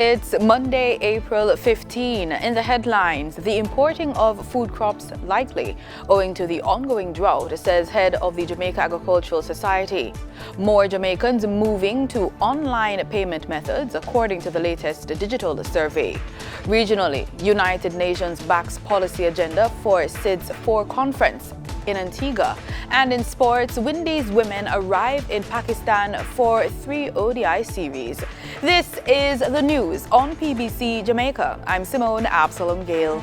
It's Monday, April 15. In the headlines, the importing of food crops likely owing to the ongoing drought, says head of the Jamaica Agricultural Society. More Jamaicans moving to online payment methods, according to the latest digital survey. Regionally, United Nations backs policy agenda for SIDS 4 conference in Antigua. And in sports, Windies women arrive in Pakistan for 3 ODI series. This is the news on PBC Jamaica. I'm Simone Absalom Gale.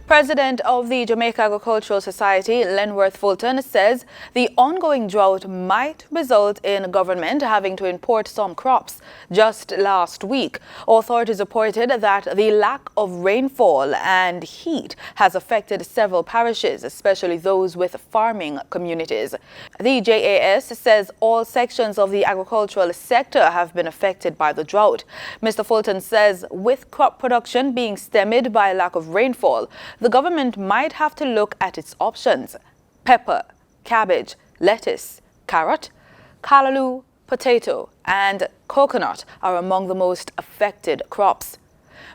President of the Jamaica Agricultural Society, Lenworth Fulton, says the ongoing drought might result in government having to import some crops. Just last week, authorities reported that the lack of rainfall and heat has affected several parishes, especially those with farming communities. The JAS says all sections of the agricultural sector have been affected by the drought. Mr. Fulton says with crop production being stymied by lack of rainfall, the government might have to look at its options. Pepper, cabbage, lettuce, carrot, callaloo, potato, and coconut are among the most affected crops.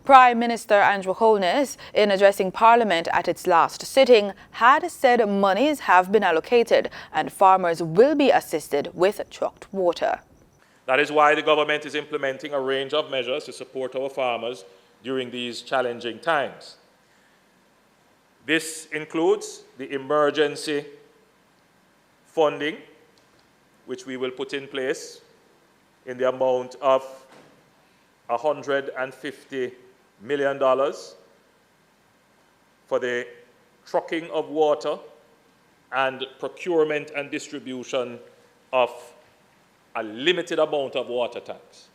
Prime Minister Andrew Holness, in addressing Parliament at its last sitting, had said monies have been allocated and farmers will be assisted with trucked water. That is why the government is implementing a range of measures to support our farmers during these challenging times. This includes the emergency funding, which we will put in place in the amount of $150 million for the trucking of water and procurement and distribution of a limited amount of water tanks.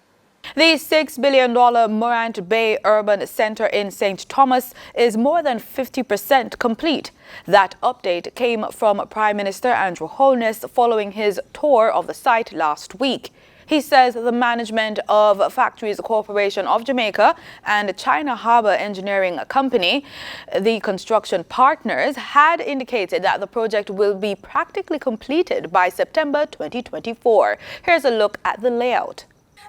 The $6 billion Morant Bay Urban Center in St. Thomas is more than 50% complete. That update came from Prime Minister Andrew Holness following his tour of the site last week. He says the management of Factories Corporation of Jamaica and China Harbour Engineering Company, the construction partners, had indicated that the project will be practically completed by September 2024. Here's a look at the layout.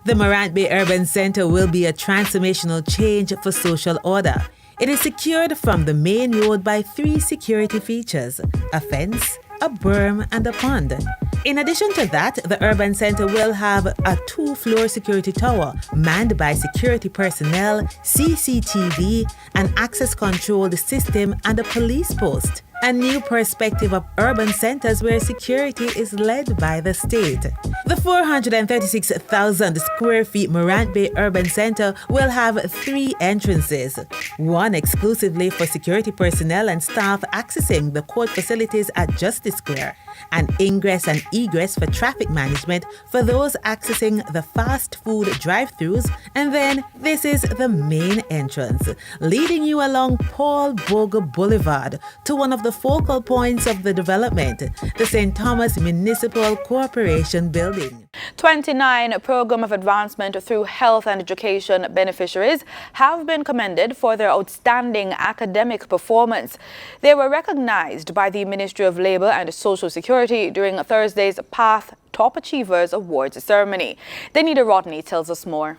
The Morant Bay Urban Center will be a transformational change for social order. It is secured from the main road by 3 security features: a fence, a berm, and a pond. In addition to that, the urban center will have a 2-floor security tower manned by security personnel, CCTV, an access controlled system, and a police post. A new perspective of urban centers where security is led by the state. The 436,000 square feet Morant Bay Urban Center will have 3 entrances, one exclusively for security personnel and staff accessing the court facilities at Justice Square, an ingress and egress for traffic management for those accessing the fast food drive-thrus, and then this is the main entrance, leading you along Paul Bogle Boulevard to one of the focal points of the development, the St. Thomas Municipal Corporation building. 29 Program of Advancement through Health and Education beneficiaries have been commended for their outstanding academic performance. They were recognized by the Ministry of Labour and Social Security during Thursday's PATH Top Achievers Awards ceremony. Danita Rodney tells us more.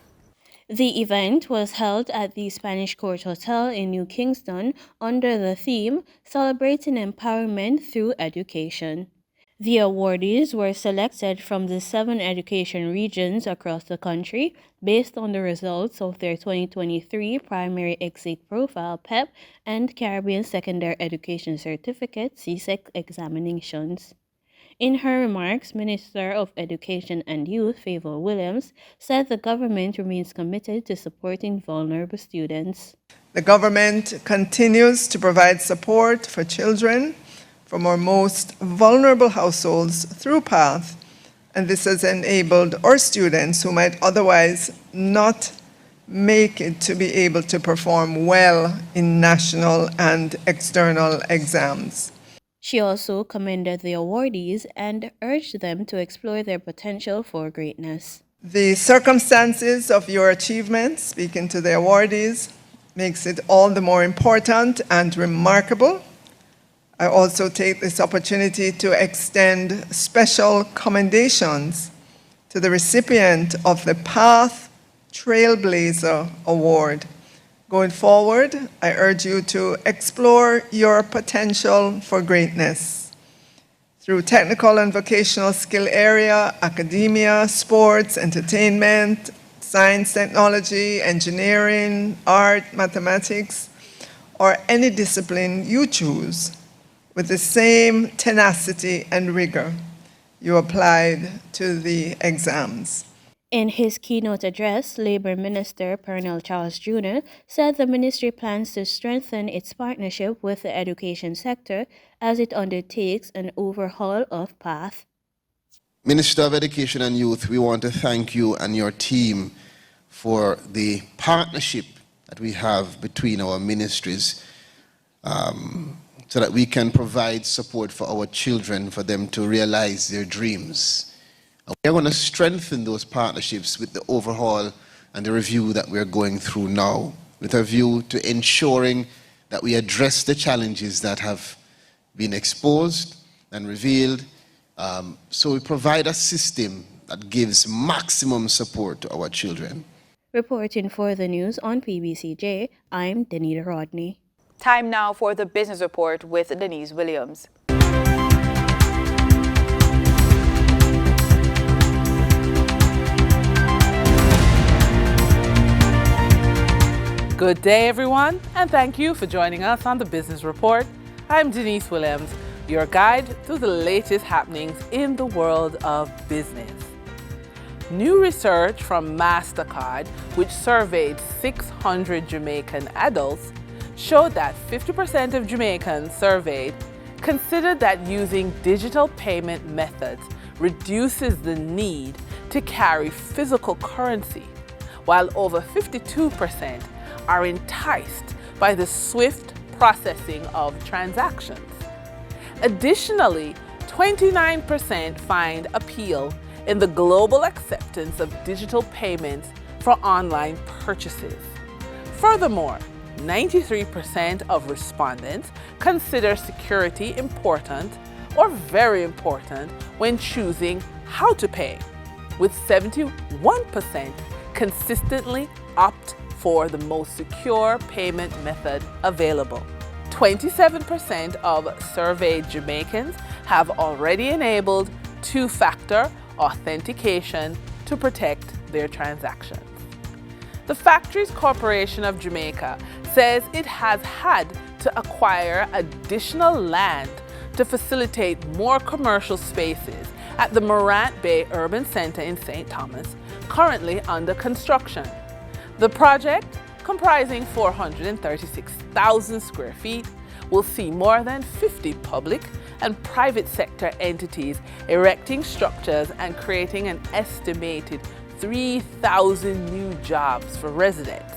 The event was held at the Spanish Court Hotel in New Kingston under the theme Celebrating Empowerment Through Education. The awardees were selected from the 7 education regions across the country based on the results of their 2023 Primary Exit Profile PEP and Caribbean Secondary Education Certificate CSEC examinations. In her remarks, Minister of Education and Youth, Favour Williams, said the government remains committed to supporting vulnerable students. The government continues to provide support for children from our most vulnerable households through PATH, and this has enabled our students who might otherwise not make it to be able to perform well in national and external exams. She also commended the awardees and urged them to explore their potential for greatness. The circumstances of your achievements, speaking to the awardees, makes it all the more important and remarkable. I also take this opportunity to extend special commendations to the recipient of the Path Trailblazer Award. Going forward, I urge you to explore your potential for greatness through technical and vocational skill area, academia, sports, entertainment, science, technology, engineering, art, mathematics, or any discipline you choose, with the same tenacity and rigor you applied to the exams. In his keynote address, Labor Minister Pernell Charles Jr. said the ministry plans to strengthen its partnership with the education sector as it undertakes an overhaul of PATH. Minister of Education and Youth, we want to thank you and your team for the partnership that we have between our ministries so that we can provide support for our children, for them to realize their dreams. We're going to strengthen those partnerships with the overhaul and the review that we're going through now, with a view to ensuring that we address the challenges that have been exposed and revealed, so we provide a system that gives maximum support to our children. Reporting for the news on PBCJ, I'm Danita Rodney. Time now for the business report with Denise Williams. Good day, everyone, and thank you for joining us on the Business Report. I'm Denise Williams, your guide through the latest happenings in the world of business. New research from MasterCard, which surveyed 600 Jamaican adults, showed that 50% of Jamaicans surveyed considered that using digital payment methods reduces the need to carry physical currency, while over 52% are enticed by the swift processing of transactions. Additionally, 29% find appeal in the global acceptance of digital payments for online purchases. Furthermore, 93% of respondents consider security important or very important when choosing how to pay, with 71% consistently opt for the most secure payment method available. 27% of surveyed Jamaicans have already enabled two-factor authentication to protect their transactions. The Factories Corporation of Jamaica says it has had to acquire additional land to facilitate more commercial spaces at the Morant Bay Urban Center in St. Thomas, currently under construction. The project, comprising 436,000 square feet, will see more than 50 public and private sector entities erecting structures and creating an estimated 3,000 new jobs for residents.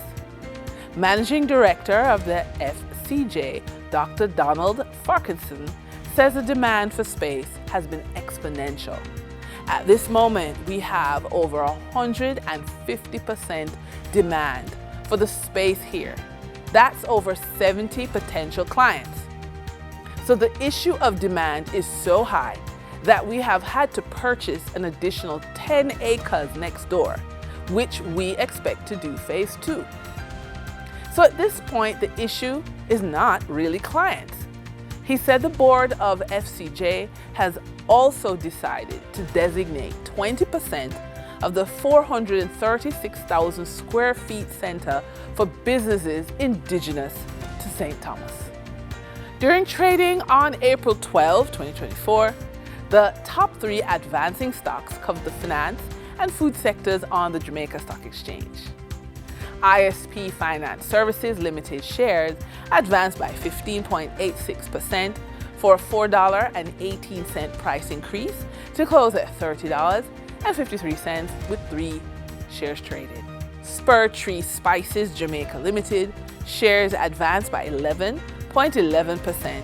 Managing Director of the FCJ, Dr. Donald Farquharson, says the demand for space has been exponential. At this moment, we have over 150% demand for the space here. That's over 70 potential clients. So the issue of demand is so high that we have had to purchase an additional 10 acres next door, which we expect to do phase 2. So at this point, the issue is not really clients. He said the board of FCJ has also decided to designate 20% of the 436,000 square feet center for businesses indigenous to St. Thomas. During trading on April 12, 2024, the top 3 advancing stocks covered the finance and food sectors on the Jamaica Stock Exchange. ISP Finance Services Limited shares advanced by 15.86% for a $4.18 price increase to close at $30.53 with 3 shares traded. Spur Tree Spices Jamaica Limited shares advanced by 11.11%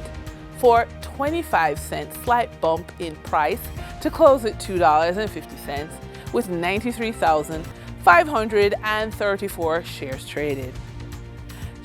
for 25-cent slight bump in price to close at $2.50 with 93,534 shares traded.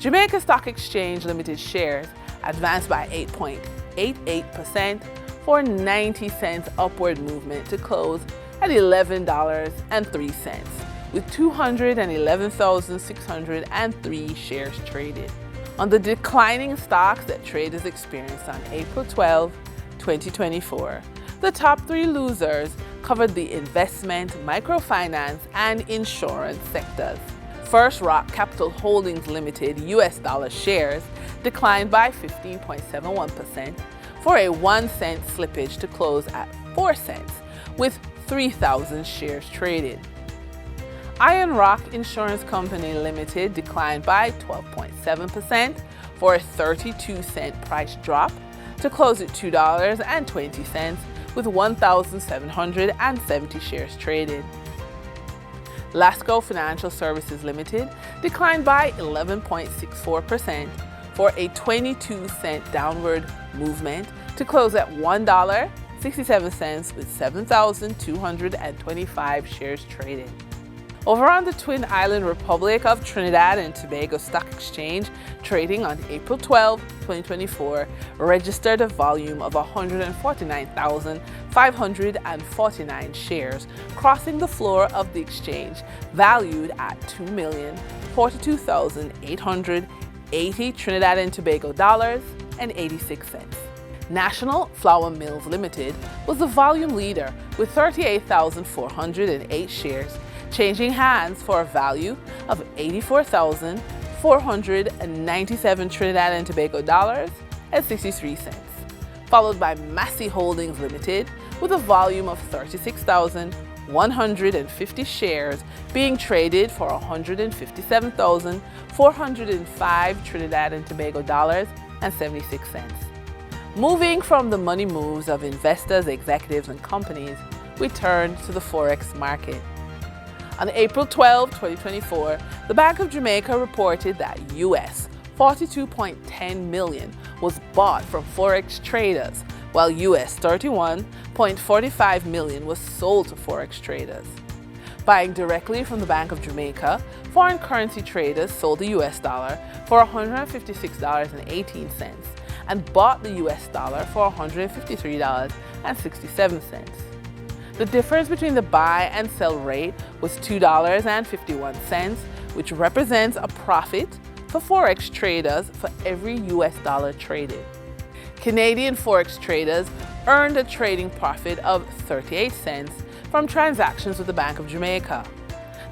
Jamaica Stock Exchange Limited shares advanced by 8.88% for 90 cents upward movement to close at $11.03, with 211,603 shares traded. On the declining stocks that traders experienced on April 12, 2024, the top 3 losers covered the investment, microfinance, and insurance sectors. First Rock Capital Holdings Limited US dollar shares declined by 15.71% for a 1-cent slippage to close at 4 cents, with 3,000 shares traded. Iron Rock Insurance Company Limited declined by 12.7% for a 32-cent price drop to close at $2.20, with 1,770 shares traded. Lasco Financial Services Limited declined by 11.64% for a 22-cent downward movement to close at $1.67, with 7,225 shares traded. Over on the Twin Island Republic of Trinidad and Tobago Stock Exchange, trading on April 12, 2024, registered a volume of 149,549 shares, crossing the floor of the exchange, valued at $2,042,880 Trinidad and Tobago dollars and 86 cents. National Flour Mills Limited was the volume leader with 38,408 shares, changing hands for a value of 84,497 Trinidad and Tobago dollars and 63 cents, followed by Massey Holdings Limited with a volume of 36,150 shares being traded for 157,405 Trinidad and Tobago dollars and 76 cents. Moving from the money moves of investors, executives, and companies, we turn to the Forex market. On April 12, 2024, the Bank of Jamaica reported that US $42.10 million was bought from Forex traders, while US $31.45 million was sold to Forex traders. Buying directly from the Bank of Jamaica, foreign currency traders sold the US dollar for $156.18 and bought the US dollar for $153.67. The difference between the buy and sell rate was $2.51, which represents a profit for Forex traders for every US dollar traded. Canadian Forex traders earned a trading profit of 38 cents from transactions with the Bank of Jamaica.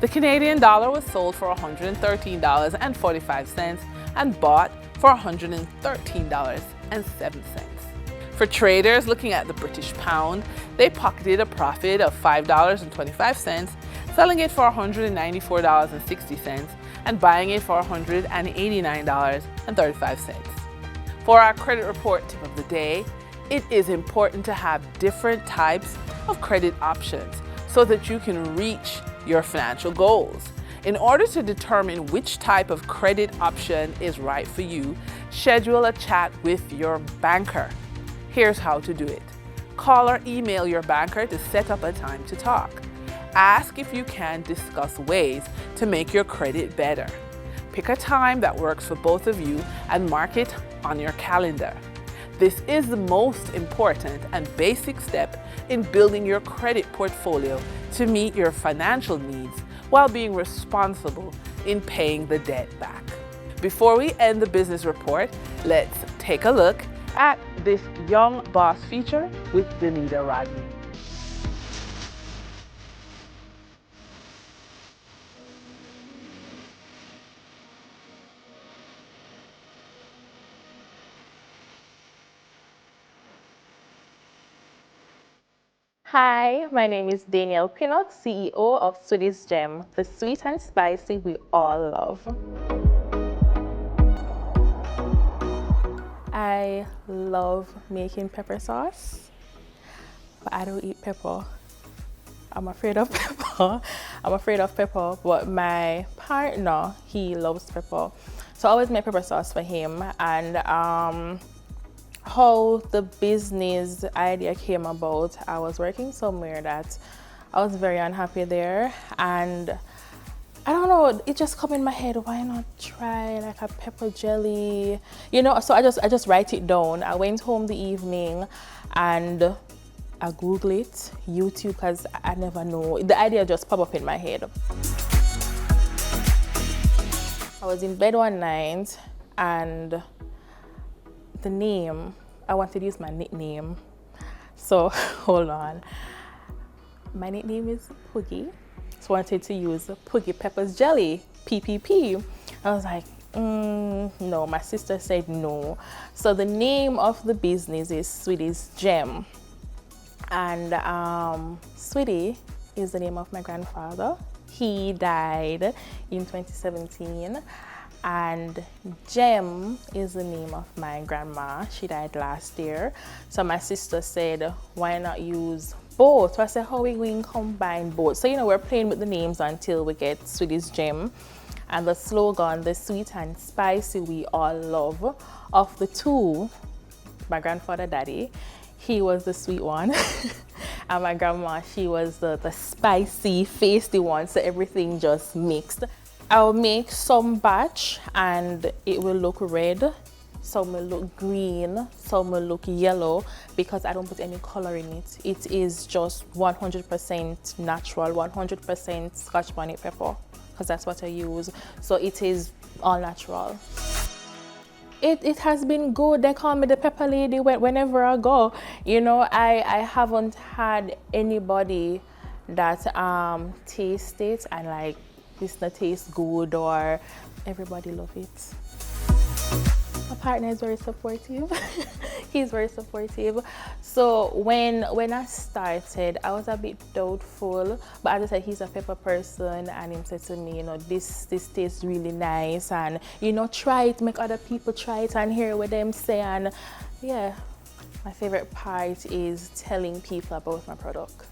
The Canadian dollar was sold for $113.45 and bought for $113.07. For traders looking at the British pound, they pocketed a profit of $5.25, selling it for $194.60 and buying it for $189.35. For our credit report tip of the day, it is important to have different types of credit options so that you can reach your financial goals. In order to determine which type of credit option is right for you, schedule a chat with your banker. Here's how to do it. Call or email your banker to set up a time to talk. Ask if you can discuss ways to make your credit better. Pick a time that works for both of you and mark it on your calendar. This is the most important and basic step in building your credit portfolio to meet your financial needs while being responsible in paying the debt back. Before we end the business report, let's take a look at this Young Boss feature with Danita Rodney. Hi, my name is Danielle Pinnock, CEO of Sweeties Gem, the sweet and spicy we all love. I love making pepper sauce, but I don't eat pepper. I'm afraid of pepper. But my partner, he loves pepper. So I always make pepper sauce for him. And how the business idea came about, I was working somewhere that I was very unhappy there, and I don't know, it just come in my head, why not try like a pepper jelly? You know, so I just write it down. I went home the evening and I Google it, YouTube, because I never know. The idea just popped up in my head. I was in bed one night and the name, I wanted to use my nickname. So, hold on. My nickname is Poogie. So I wanted to use Poogie Peppers Jelly, PPP. I was like, no, my sister said no. So the name of the business is Sweetie's Gem. And Sweetie is the name of my grandfather. He died in 2017. And Gem is the name of my grandma. She died last year. So my sister said, why not use both? So I said, how are we going to combine both? So, you know, we're playing with the names until we get Sweetie's Gem. And the slogan, the sweet and spicy we all love. Of the two, my grandfather, Daddy, he was the sweet one. And my grandma, she was the spicy, feisty one. So everything just mixed. I'll make some batch and it will look red. Some will look green, some will look yellow because I don't put any color in it. It is just 100% natural, 100% Scotch bonnet pepper because that's what I use. So it is all natural. It has been good. They call me the pepper lady whenever I go. You know, I haven't had anybody that taste it and like, this not taste good, or everybody love it. My partner is very supportive. He's very supportive. So when I started, I was a bit doubtful, but as I said, he's a pepper person, and he said to me, you know, this tastes really nice, and you know, try it, make other people try it and hear what them say. And yeah, my favorite part is telling people about my product.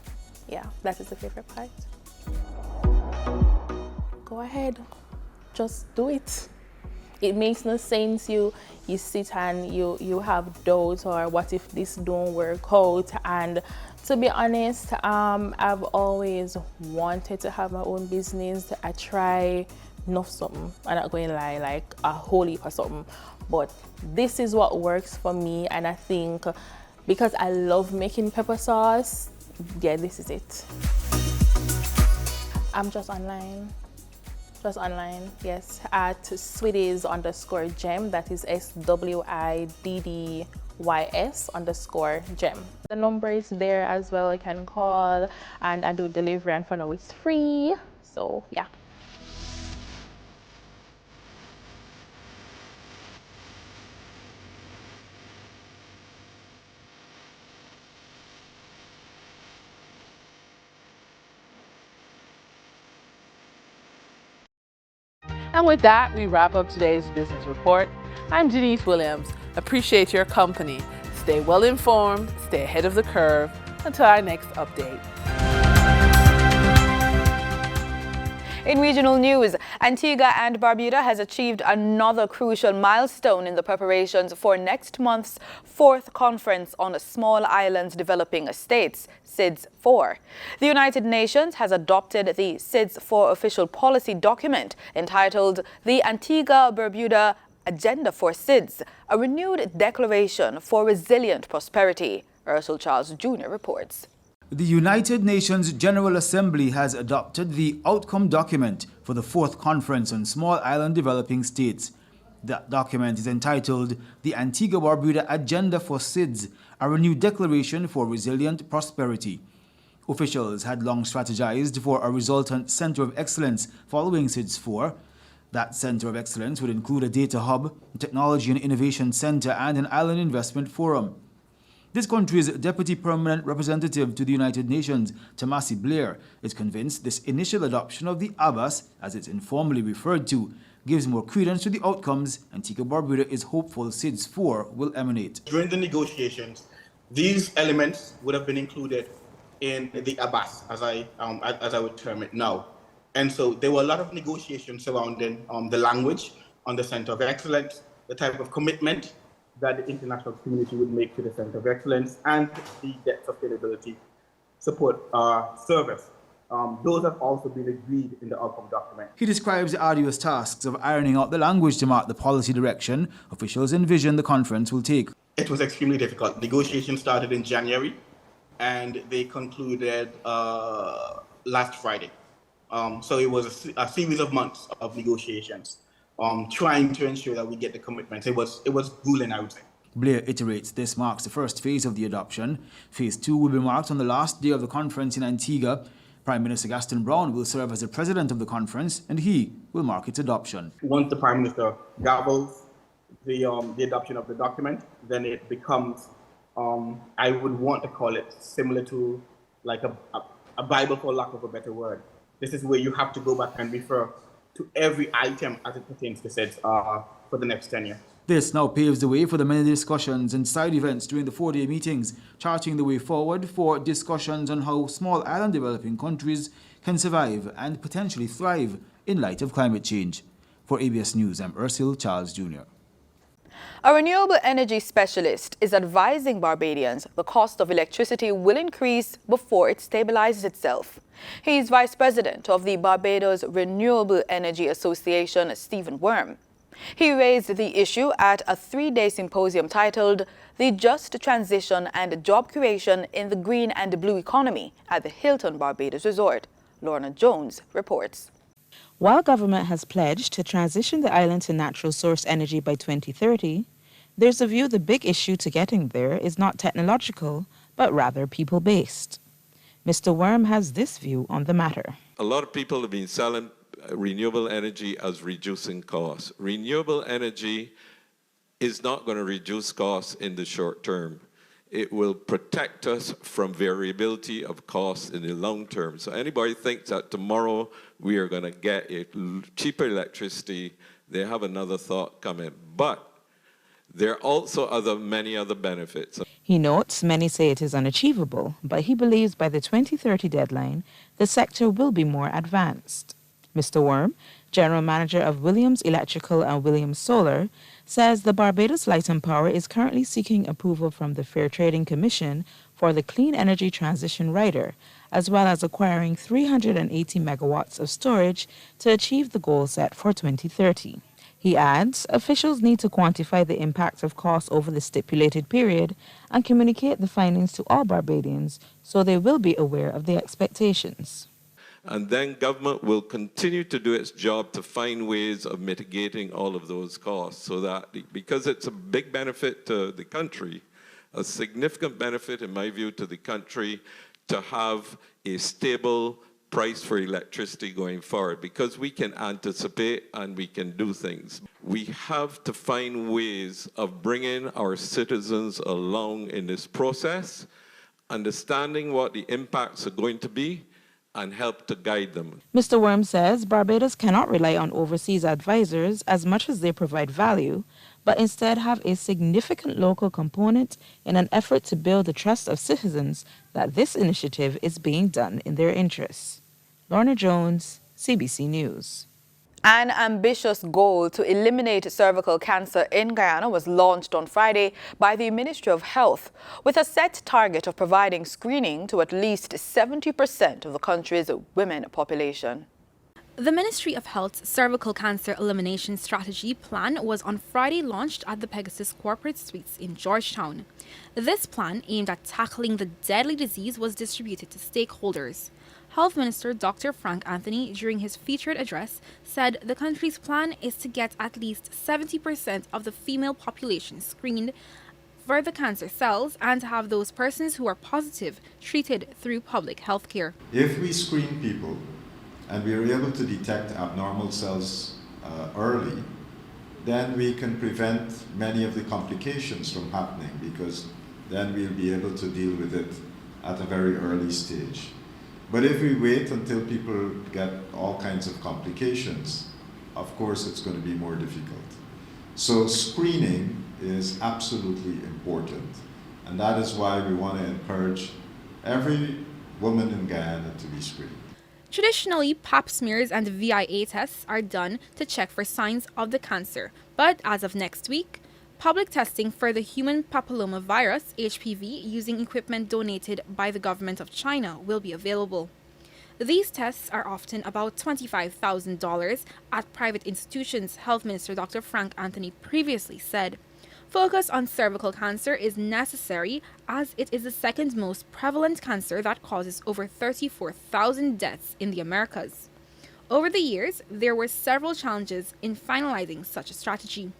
Yeah, that is the favorite part. Go ahead, just do it. It makes no sense you sit and you have doubts, or what if this don't work out. And to be honest, I've always wanted to have my own business. I try enough something, I'm not going to lie, like a whole heap of something, but this is what works for me. And I think because I love making pepper sauce, yeah, this is it. I'm just online. Just online, yes, at Sweeties_Gem. That is SWIDDYS_Gem. The number is there as well. You can call, and I do delivery, and for now it's free. So yeah. And with that, we wrap up today's business report. I'm Denise Williams. Appreciate your company. Stay well informed, stay ahead of the curve. Until our next update. In regional news, Antigua and Barbuda has achieved another crucial milestone in the preparations for next month's 4th Conference on Small Islands Developing States, SIDS-4. The United Nations has adopted the SIDS-4 official policy document entitled the Antigua-Barbuda Agenda for SIDS, a renewed declaration for resilient prosperity. Ursula Charles Jr. reports. The United Nations General Assembly has adopted the outcome document for the 4th Conference on Small Island Developing States. The document is entitled the Antigua-Barbuda Agenda for SIDS, a renewed declaration for resilient prosperity. Officials had long strategized for a resultant Center of Excellence following SIDS-4. That Center of Excellence would include a data hub, a technology and innovation center, and an island investment forum. This country's Deputy Permanent Representative to the United Nations, Tamasi Blair, is convinced this initial adoption of the ABAS, as it's informally referred to, gives more credence to the outcomes Antigua-Barbuda is hopeful SIDS-4 will emanate. During the negotiations, these elements would have been included in the ABAS, as I would term it now. And so there were a lot of negotiations surrounding the language on the Center of Excellence, the type of commitment that the international community would make to the Center of Excellence, and the debt sustainability support service. Those have also been agreed in the outcome document. He describes the arduous tasks of ironing out the language to mark the policy direction officials envision the conference will take. It was extremely difficult. Negotiations started in January, and they concluded last Friday. So it was a series of months of negotiations, trying to ensure that we get the commitments. It was grueling, I would say. Blair iterates this marks the first phase of the adoption. Phase 2 will be marked on the last day of the conference in Antigua. Prime Minister Gaston Brown will serve as the president of the conference, and he will mark its adoption. Once the Prime Minister gavels the adoption of the document, then it becomes, I would want to call it similar to like a Bible, for lack of a better word. This is where you have to go back and refer to every item as it pertains to SEDS for the next 10 years. This now paves the way for the many discussions and side events during the 4-day meetings, charting the way forward for discussions on how small island developing countries can survive and potentially thrive in light of climate change. For ABS News, I'm Ursil Charles Jr. A renewable energy specialist is advising Barbadians the cost of electricity will increase before it stabilizes itself. He is Vice President of the Barbados Renewable Energy Association, Stephen Worm. He raised the issue at a 3-day symposium titled The Just Transition and Job Creation in the Green and Blue Economy at the Hilton Barbados Resort. Lorna Jones reports. While government has pledged to transition the island to natural source energy by 2030, there's a view the big issue to getting there is not technological, but rather people-based. Mr. Worm has this view on the matter. A lot of people have been selling renewable energy as reducing costs. Renewable energy is not going to reduce costs in the short term. It will protect us from variability of costs in the long term. So anybody thinks that tomorrow we are going to get cheaper electricity, they have another thought coming. But there are also many other benefits. He notes many say it is unachievable, but he believes by the 2030 deadline, the sector will be more advanced. Mr. Worm, General Manager of Williams Electrical and Williams Solar, says the Barbados Light and Power is currently seeking approval from the Fair Trading Commission for the Clean Energy Transition Rider, as well as acquiring 380 megawatts of storage to achieve the goal set for 2030. He adds, officials need to quantify the impact of costs over the stipulated period and communicate the findings to all Barbadians so they will be aware of the expectations. And then government will continue to do its job to find ways of mitigating all of those costs so that, because it's a big benefit to the country, a significant benefit, in my view, to the country to have a stable price for electricity going forward, because we can anticipate and we can do things. We have to find ways of bringing our citizens along in this process, understanding what the impacts are going to be, and help to guide them. Mr. Worm says Barbados cannot rely on overseas advisors as much as they provide value, but instead have a significant local component in an effort to build the trust of citizens that this initiative is being done in their interests. Lorna Jones, CBC News. An ambitious goal to eliminate cervical cancer in Guyana was launched on Friday by the Ministry of Health, with a set target of providing screening to at least 70% of the country's women population. The Ministry of Health's Cervical Cancer Elimination Strategy Plan was on Friday launched at the Pegasus Corporate Suites in Georgetown. This plan, aimed at tackling the deadly disease, was distributed to stakeholders. Health Minister Dr. Frank Anthony, during his featured address, said the country's plan is to get at least 70% of the female population screened for the cancer cells and to have those persons who are positive treated through public health care. If we screen people and we are able to detect abnormal cells early, then we can prevent many of the complications from happening, because then we'll be able to deal with it at a very early stage. But if we wait until people get all kinds of complications, of course it's going to be more difficult. So screening is absolutely important, and that is why we want to encourage every woman in Guyana to be screened. Traditionally, pap smears and VIA tests are done to check for signs of the cancer, but as of next week, public testing for the human papillomavirus, HPV, using equipment donated by the government of China will be available. These tests are often about $25,000 at private institutions, Health Minister Dr. Frank Anthony previously said. Focus on cervical cancer is necessary as it is the second most prevalent cancer that causes over 34,000 deaths in the Americas. Over the years, there were several challenges in finalizing such a strategy.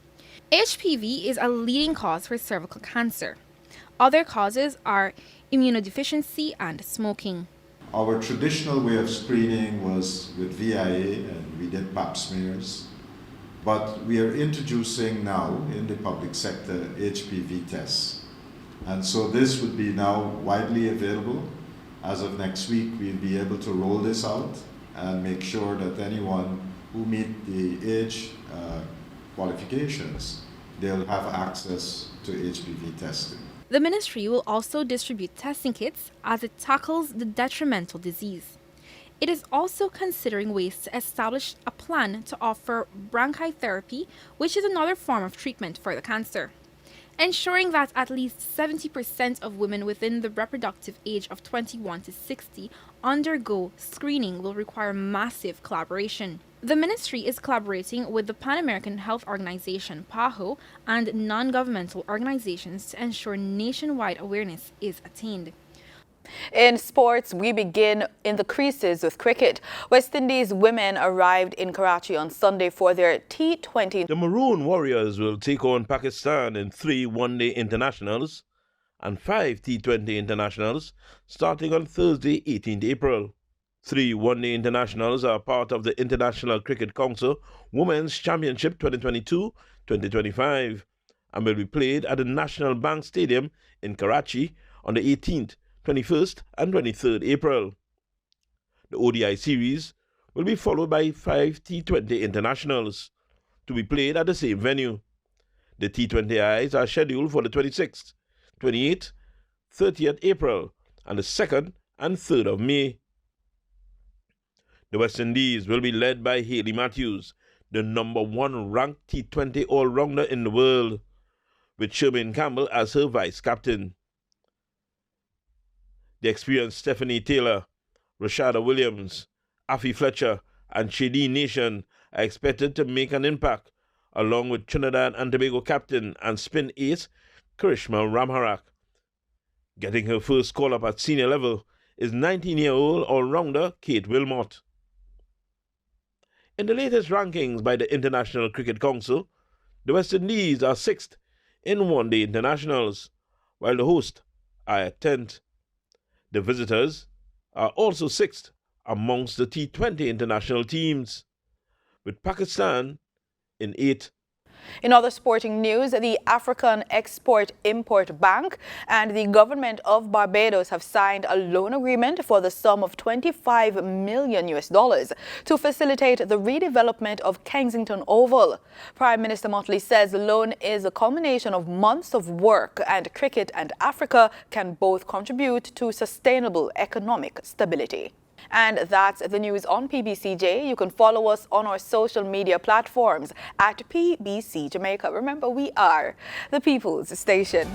HPV is a leading cause for cervical cancer. Other causes are immunodeficiency and smoking. Our traditional way of screening was with VIA, and we did pap smears. But we are introducing now in the public sector HPV tests. And so this would be now widely available. As of next week, we'll be able to roll this out and make sure that anyone who meet the age qualifications, they'll have access to HPV testing. The ministry will also distribute testing kits as it tackles the detrimental disease. It is also considering ways to establish a plan to offer brachytherapy, which is another form of treatment for the cancer. Ensuring that at least 70% of women within the reproductive age of 21 to 60 undergo screening will require massive collaboration. The ministry is collaborating with the Pan American Health Organization, PAHO, and non-governmental organizations to ensure nationwide awareness is attained. In sports, we begin in the creases with cricket. West Indies women arrived in Karachi on Sunday for their T20. The Maroon Warriors will take on Pakistan in 3 one-day internationals and 5 T20 internationals starting on Thursday, 18th April. 3 one-day internationals are part of the International Cricket Council Women's Championship 2022-2025 and will be played at the National Bank Stadium in Karachi on the 18th, 21st and 23rd April. The ODI series will be followed by 5 T20 internationals to be played at the same venue. The T20Is are scheduled for the 26th, 28th, 30th April and the 2nd and 3rd of May. The West Indies will be led by Hayley Matthews, the #1 ranked T20 all-rounder in the world, with Shermaine Campbell as her vice-captain. The experienced Stephanie Taylor, Rashada Williams, Afi Fletcher and Shadeen Nation are expected to make an impact, along with Trinidad and Tobago captain and spin ace Karishma Ramharak. Getting her first call-up at senior level is 19-year-old all-rounder Kate Wilmot. In the latest rankings by the International Cricket Council, the West Indies are 6th in one-day internationals, while the hosts are at 10th. The visitors are also 6th amongst the T20 international teams, with Pakistan in 8th. In other sporting news, the African Export-Import Bank and the government of Barbados have signed a loan agreement for the sum of $25 million to facilitate the redevelopment of Kensington Oval. Prime Minister Motley says the loan is a culmination of months of work, and cricket and Africa can both contribute to sustainable economic stability. And that's the news on PBCJ. You can follow us on our social media platforms at PBCJamaica. Remember, we are the People's Station.